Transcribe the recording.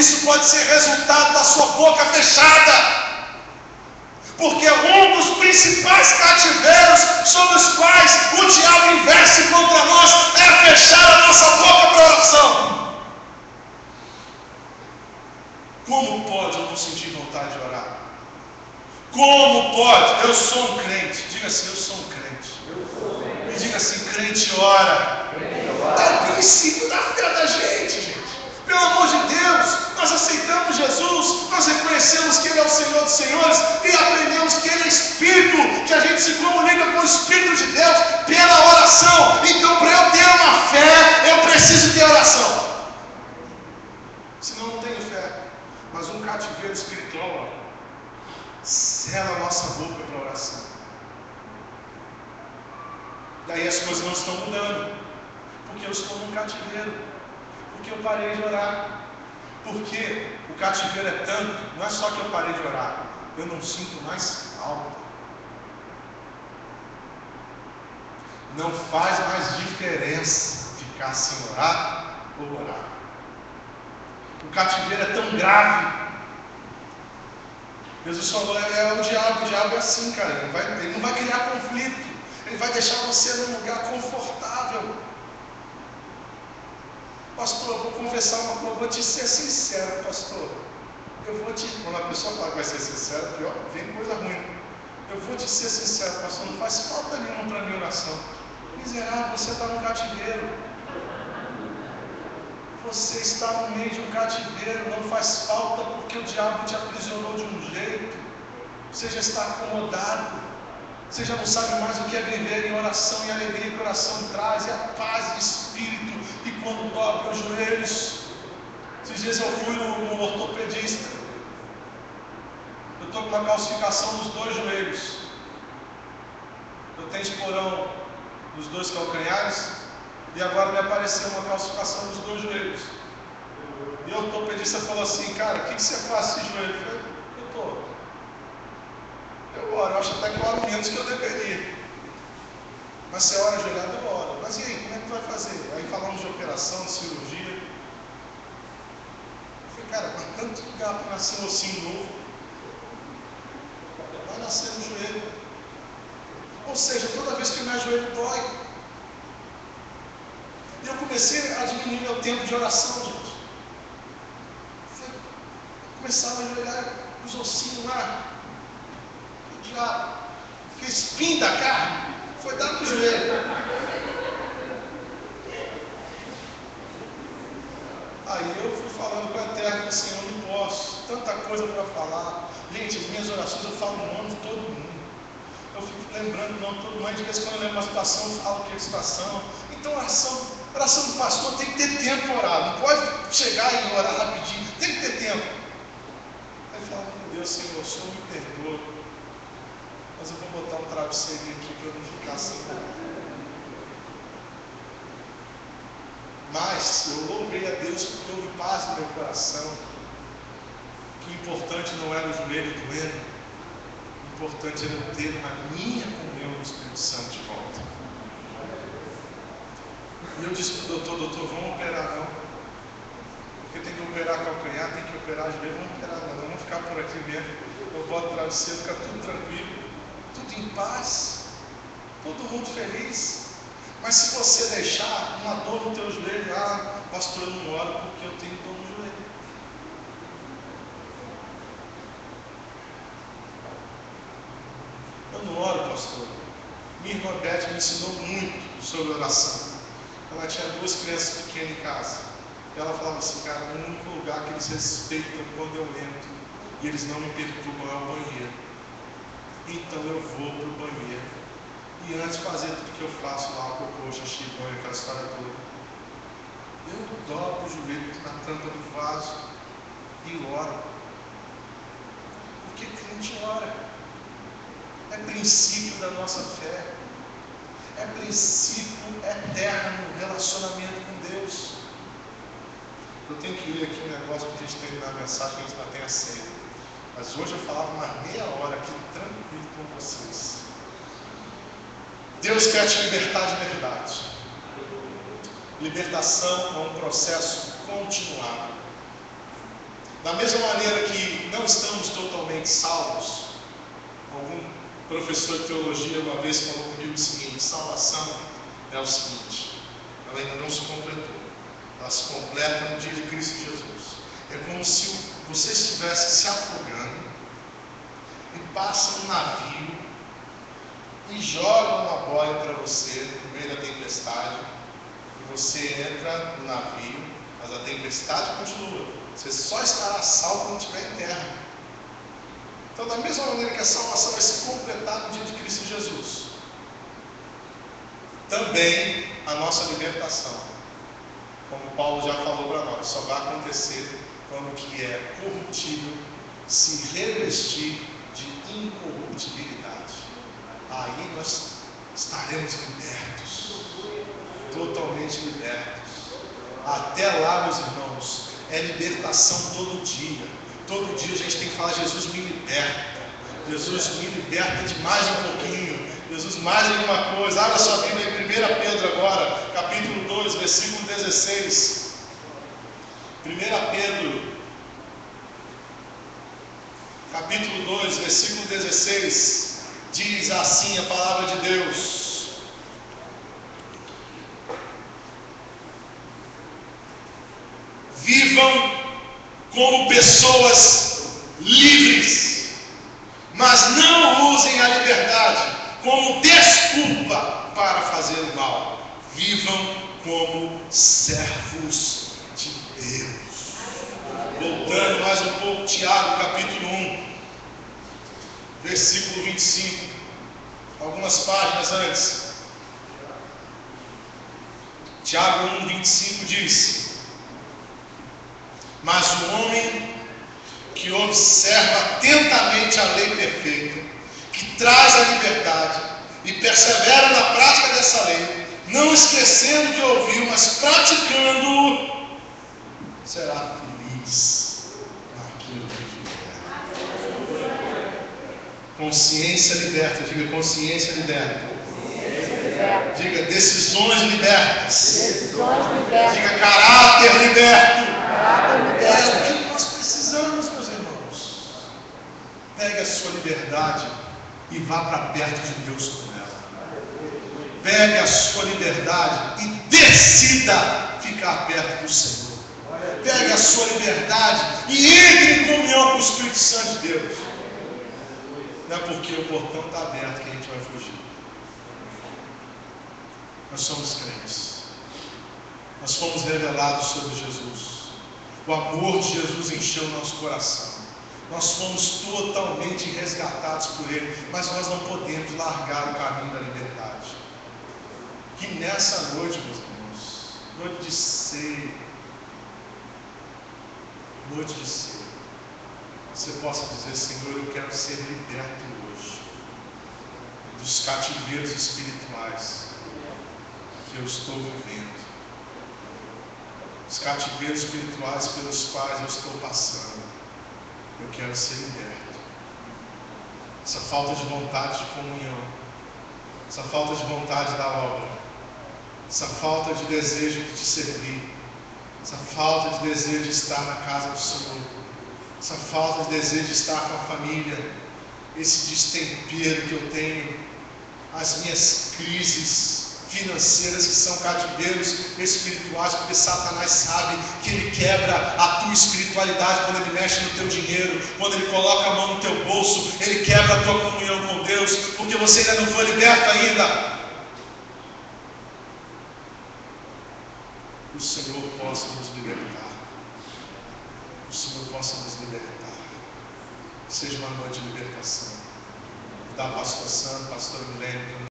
isso pode ser resultado da sua boca fechada. Porque um dos principais cativeiros sobre os quais o diabo investe contra nós é fechar a nossa boca para oração. Como pode eu não sentir vontade de orar? Como pode? Eu sou um crente. Diga assim, eu sou um crente. E diga assim, crente ora. É o princípio da fé da gente. Pelo amor de Deus, nós aceitamos Jesus, nós reconhecemos que Ele é o Senhor dos Senhores e aprendemos que Ele é Espírito, que a gente se comunica com o Espírito de Deus pela oração. Então, para eu ter uma fé, eu preciso ter oração. Senão não tenho fé. Mas um cativeiro espiritual sela a nossa boca para a oração. Daí as coisas não estão mudando, porque eu estou num cativeiro, porque eu parei de orar. Porque o cativeiro é tanto, não é só que eu parei de orar, eu não sinto mais falta. Não faz mais diferença ficar sem orar ou orar. O cativeiro é tão grave. Jesus falou, é o diabo é assim, cara, ele não vai criar conflito, ele vai deixar você num lugar confortável. Pastor, eu vou confessar uma coisa, eu vou te ser sincero, pastor. Quando a pessoa fala que vai ser sincero, pior, vem coisa ruim. Eu vou te ser sincero, pastor, não faz falta nenhuma para a minha oração. Miserável, você está no cativeiro. Você está no meio de um cativeiro, não faz falta porque o diabo te aprisionou de um jeito. Você já está acomodado. Você já não sabe mais o que é viver em oração e a alegria que a oração traz, e a paz de espírito. E quando dobra os joelhos, esses dias eu fui no ortopedista. Eu estou com uma calcificação nos 2 joelhos. Eu tenho esporão nos 2 calcanhares, e agora me apareceu uma calcificação nos 2 joelhos. E o ortopedista falou assim, cara, o que você faz esse joelho? Eu falei, eu oro, eu acho até que eu oro menos que eu deveria. Mas você ora ajoelhado, eu oro. Mas e aí, como é que tu vai fazer? Aí falamos de operação, de cirurgia. Eu falei, cara, mas tanto lugar para nascer um ossinho novo. Vai nascer no joelho. Ou seja, toda vez que o meu joelho dói. E eu comecei a diminuir meu tempo de oração, gente. Eu começava a ajoelhar os ossinhos lá. O diabo, que espinho da carne, foi dar no joelho. Aí eu fui falando com a Eterno, assim, eu não posso, tanta coisa para falar. Gente, as minhas orações eu falo o nome de todo mundo. Eu fico lembrando o nome de todo mundo, de vez em quando eu lembro uma situação, eu falo que é situação. Então a oração do pastor tem que ter tempo para orar, não pode chegar e orar rapidinho, tem que ter tempo. Aí eu falo, meu Deus, Senhor, o Senhor me perdoa, mas eu vou botar um travesseirinho aqui para eu não ficar sem orar. Mas eu louvei a Deus porque houve paz no meu coração. Que o importante não era o joelho doendo, o importante era eu ter a minha comunhão no Espírito Santo de volta. E eu disse para o doutor, vamos operar não. Porque tem que operar calcanhar, tem que operar joelho, vamos operar não, vamos ficar por aqui mesmo. Eu boto o travesseiro, fica tudo tranquilo, tudo em paz, todo mundo feliz. Mas se você deixar uma dor no teu joelho, pastor, eu não oro porque eu tenho dor no joelho. Eu não oro, pastor. Minha irmã Beth me ensinou muito sobre oração. Ela tinha 2 crianças pequenas em casa. E ela falava assim, cara, o único lugar que eles respeitam quando eu entro e eles não me perturbam é o banheiro. Então eu vou para o banheiro. E antes de fazer tudo que eu faço lá, cocô, xixi, banho, aquela história toda, eu dobro o joelho na tampa do vaso e oro. Porque crente ora. É princípio da nossa fé. É princípio eterno no relacionamento com Deus. Eu tenho que ler aqui um negócio para a gente terminar a mensagem, que a gente não tem a ceia. Mas hoje eu falava uma meia hora aqui, tranquilo com vocês. Deus quer te libertar de verdade. Libertação é um processo continuado. Da mesma maneira que não estamos totalmente salvos, algum professor de teologia uma vez falou comigo o seguinte: salvação é o seguinte, ela ainda não se completou, ela se completa no dia de Cristo Jesus. É como se você estivesse se afogando e passa um navio e joga uma boia para você no meio da tempestade, e você entra no navio, mas a tempestade continua. Você só estará salvo quando estiver em terra. Então, da mesma maneira que a salvação vai se completar no dia de Cristo Jesus, também a nossa libertação, como Paulo já falou para nós, só vai acontecer quando o que é corruptível se revestir de incorruptibilidade. Aí nós estaremos libertos, totalmente libertos. Até lá, meus irmãos, é libertação todo dia. Todo dia a gente tem que falar: Jesus me liberta, Jesus me liberta de mais um pouquinho, Jesus mais alguma coisa. Abra sua Bíblia em 1 Pedro agora, capítulo 2, versículo 16. 1 Pedro, capítulo 2, versículo 16, diz assim a palavra de Deus: vivam como pessoas livres, mas não usem a liberdade como desculpa para fazer o mal. Vivam como servos de Deus. Voltando mais um pouco, Tiago capítulo 1, versículo 25, algumas páginas antes. Tiago 1, 25 diz: mas o homem que observa atentamente a lei perfeita, que traz a liberdade, e persevera na prática dessa lei, não esquecendo de ouvir, mas praticando, será feliz naquilo que fizer. Consciência liberta, diga consciência liberta. Diga decisões libertas. Diga caráter liberto. É o que nós precisamos, meus irmãos. Pegue a sua liberdade e vá para perto de Deus com ela. Pegue a sua liberdade e decida ficar perto do Senhor. Pegue a sua liberdade e entre em comunhão com o Espírito Santo de Deus. Não é porque o portão está aberto que a gente vai fugir. Nós somos crentes. Nós fomos revelados sobre Jesus. O amor de Jesus encheu nosso coração. Nós fomos totalmente resgatados por Ele, mas nós não podemos largar o caminho da liberdade. Que nessa noite, meus irmãos, noite de ceia, você possa dizer: Senhor, eu quero ser liberto hoje dos cativeiros espirituais que eu estou vivendo, os cativeiros espirituais pelos quais eu estou passando. Eu quero ser liberto. Essa falta de vontade de comunhão, essa falta de vontade da obra, essa falta de desejo de te servir, essa falta de desejo de estar na casa do Senhor, essa falta de desejo de estar com a família, esse destempero que eu tenho, as minhas crises financeiras que são cativeiros espirituais, porque Satanás sabe que ele quebra a tua espiritualidade quando ele mexe no teu dinheiro, quando ele coloca a mão no teu bolso, ele quebra a tua comunhão com Deus, porque você ainda não foi liberto ainda. O Senhor possa nos libertar. O Senhor possa nos libertar. Seja uma noite de libertação. Da pastor Santo, pastor Milênio.